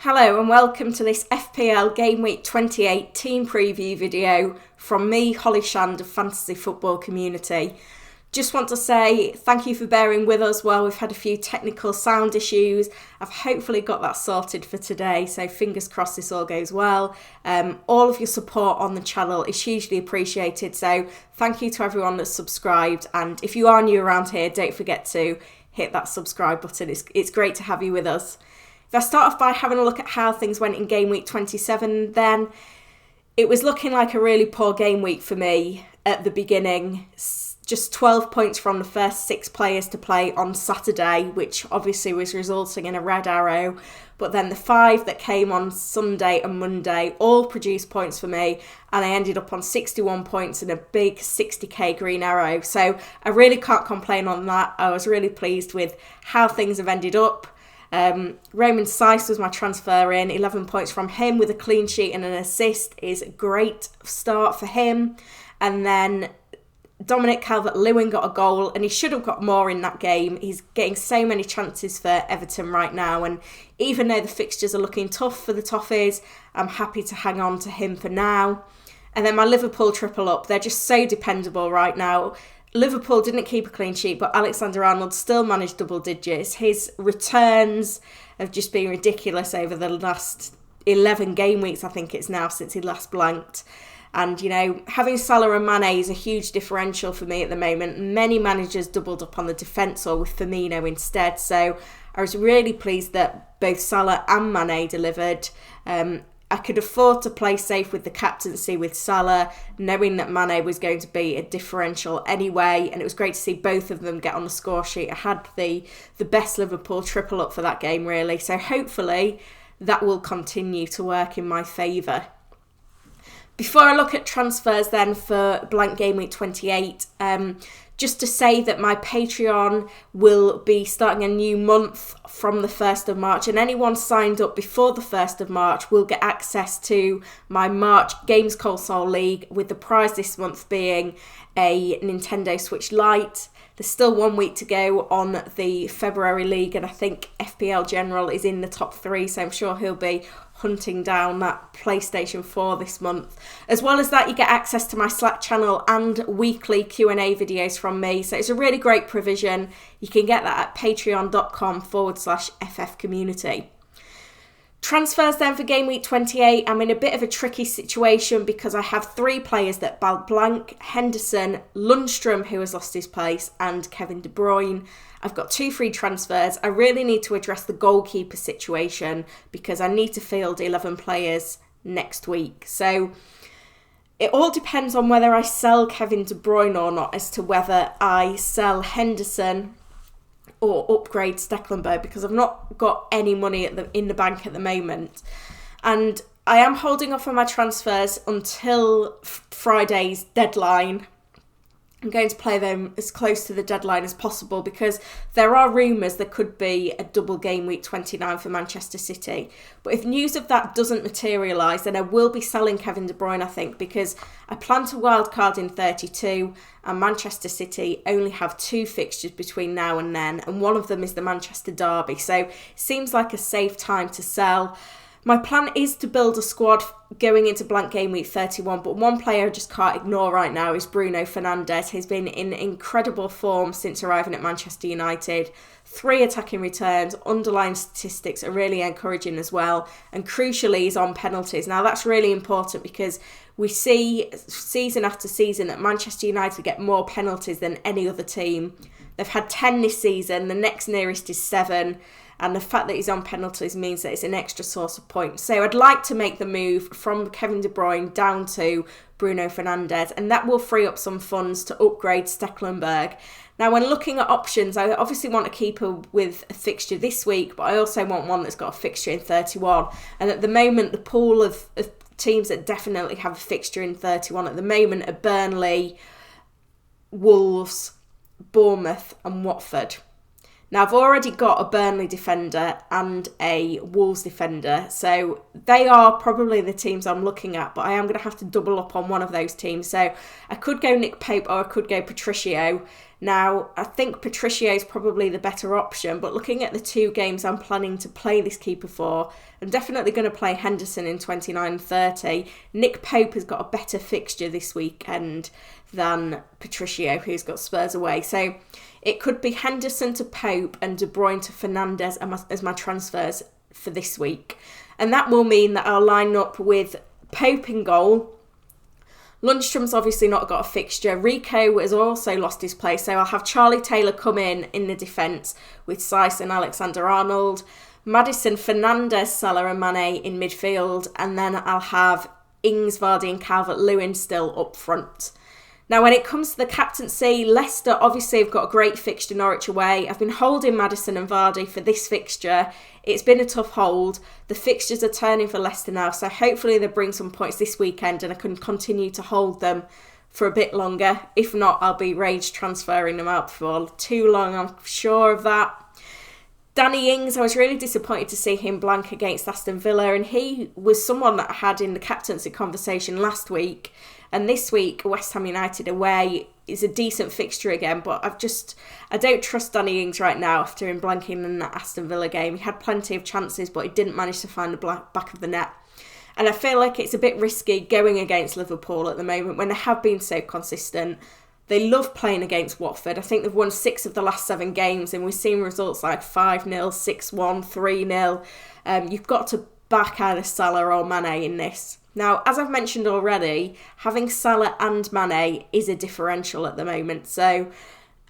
Hello and welcome to this FPL Gameweek 28 team preview video from me, Holly Shand of Fantasy Football Community. Just want to say thank you for bearing with us while we've had a few technical sound issues. I've hopefully got that sorted for today, so fingers crossed this all goes well. All of your support on the channel is hugely appreciated, so thank you to everyone that's subscribed, and if you are new around here, don't forget to hit that subscribe button. It's great to have you with us. If I start off by having a look at how things went in game week 27, then it was looking like a really poor game week for me at the beginning. Just 12 points from the first 6 players to play on Saturday, which obviously was resulting in a red arrow. But then the 5 that came on Sunday and Monday all produced points for me, and I ended up on 61 points and a big 60k green arrow. So I really can't complain on that. I was really pleased with how things have ended up. Roman Seiss was my transfer in, 11 points from him with a clean sheet and an assist is a great start for him. And then Dominic Calvert-Lewin got a goal, and he should have got more in that game. He's getting so many chances for Everton right now, and even though the fixtures are looking tough for the Toffees, I'm happy to hang on to him for now. And then my Liverpool triple up, they're just so dependable right now. Liverpool didn't keep a clean sheet, but Alexander-Arnold still managed double digits. His returns have just been ridiculous over the last 11 game weeks, I think it's now, since he last blanked. And, you know, having Salah and Mane is a huge differential for me at the moment. Many managers doubled up on the defence or with Firmino instead. So I was really pleased that both Salah and Mane delivered. I could afford to play safe with the captaincy with Salah, knowing that Mane was going to be a differential anyway, and it was great to see both of them get on the score sheet. I had the best Liverpool triple up for that game, really, so hopefully that will continue to work in my favour. Before I look at transfers then for blank game week 28, just to say that my Patreon will be starting a new month from the 1st of March, and anyone signed up before the 1st of March will get access to my March Games Console League, with the prize this month being a Nintendo Switch Lite. There's still 1 week to go on the February League, and I think FPL General is in the top 3, so I'm sure he'll be hunting down that PlayStation 4 this month. As well as that, you get access to my Slack channel and weekly Q&A videos from me, so it's a really great provision. You can get that at patreon.com/ffcommunity. Transfers then for game week 28, I'm in a bit of a tricky situation because I have 3 players that blank: Henderson, Lundstrom, who has lost his place, and Kevin De Bruyne. I've got 2 free transfers. I really need to address the goalkeeper situation because I need to field 11 players next week. So it all depends on whether I sell Kevin De Bruyne or not, as to whether I sell Henderson or upgrade Stecklenburg, because I've not got any money in the bank at the moment. And I am holding off on my transfers until Friday's deadline. I'm going to play them as close to the deadline as possible because there are rumours there could be a double game week 29 for Manchester City. But if news of that doesn't materialise, then I will be selling Kevin De Bruyne, I think, because I plan to wildcard in 32 and Manchester City only have 2 fixtures between now and then, and one of them is the Manchester Derby. So it seems like a safe time to sell. My plan is to build a squad going into blank game week 31, but one player I just can't ignore right now is Bruno Fernandes. He's been in incredible form since arriving at Manchester United. 3 attacking returns, underlying statistics are really encouraging as well, and crucially he's on penalties. Now that's really important because we see season after season that Manchester United get more penalties than any other team. They've had 10 this season, the next nearest is 7. And the fact that he's on penalties means that it's an extra source of points. So I'd like to make the move from Kevin De Bruyne down to Bruno Fernandes, and that will free up some funds to upgrade Stecklenburg. Now, when looking at options, I obviously want a keeper with a fixture this week, but I also want one that's got a fixture in 31. And at the moment, the pool of teams that definitely have a fixture in 31 at the moment are Burnley, Wolves, Bournemouth and Watford. Now, I've already got a Burnley defender and a Wolves defender, so they are probably the teams I'm looking at, but I am going to have to double up on one of those teams. So I could go Nick Pope or I could go Patricio. Now, I think Patricio is probably the better option, but looking at the 2 games I'm planning to play this keeper for, I'm definitely going to play Henderson in 29-30. Nick Pope has got a better fixture this weekend than Patricio, who's got Spurs away. So it could be Henderson to Pope and De Bruyne to Fernandes as my transfers for this week. And that will mean that I'll line up with Pope in goal. Lundstrom's obviously not got a fixture. Rico has also lost his place, so I'll have Charlie Taylor come in the defence with Saiss and Alexander-Arnold. Maddison, Fernandes, Salah and Mane in midfield, and then I'll have Ings, Vardy and Calvert-Lewin still up front. Now, when it comes to the captaincy, Leicester obviously have got a great fixture, Norwich away. I've been holding Maddison and Vardy for this fixture. It's been a tough hold. The fixtures are turning for Leicester now, so hopefully they bring some points this weekend and I can continue to hold them for a bit longer. If not, I'll be rage transferring them out for too long, I'm sure of that. Danny Ings, I was really disappointed to see him blank against Aston Villa, and he was someone that I had in the captaincy conversation last week. And this week, West Ham United away is a decent fixture again, but I don't trust Danny Ings right now after him blanking in that Aston Villa game. He had plenty of chances, but he didn't manage to find the back of the net. And I feel like it's a bit risky going against Liverpool at the moment when they have been so consistent. They love playing against Watford. I think they've won 6 of the last 7 games, and we've seen results like 5-0, 6-1, 3-0. You've got to back either Salah or Mane in this. Now, as I've mentioned already, having Salah and Mane is a differential at the moment. So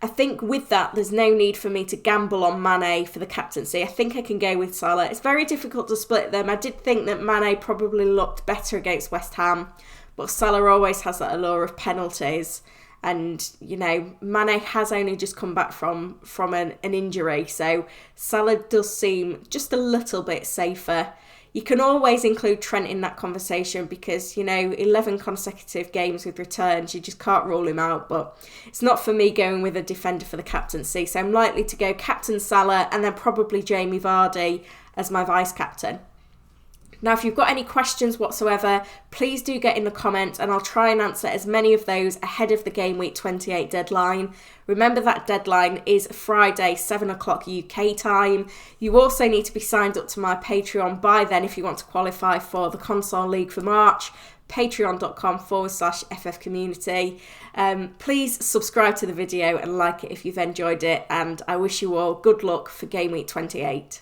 I think with that, there's no need for me to gamble on Mane for the captaincy. I think I can go with Salah. It's very difficult to split them. I did think that Mane probably looked better against West Ham, but Salah always has that allure of penalties. And, you know, Mane has only just come back from an injury, so Salah does seem just a little bit safer. You can always include Trent in that conversation because, you know, 11 consecutive games with returns, you just can't rule him out. But it's not for me going with a defender for the captaincy, so I'm likely to go captain Salah and then probably Jamie Vardy as my vice-captain. Now, if you've got any questions whatsoever, please do get in the comments and I'll try and answer as many of those ahead of the Game Week 28 deadline. Remember that deadline is Friday, 7 o'clock UK time. You also need to be signed up to my Patreon by then if you want to qualify for the Console League for March. Patreon.com/FFcommunity. Please subscribe to the video and like it if you've enjoyed it, and I wish you all good luck for Game Week 28.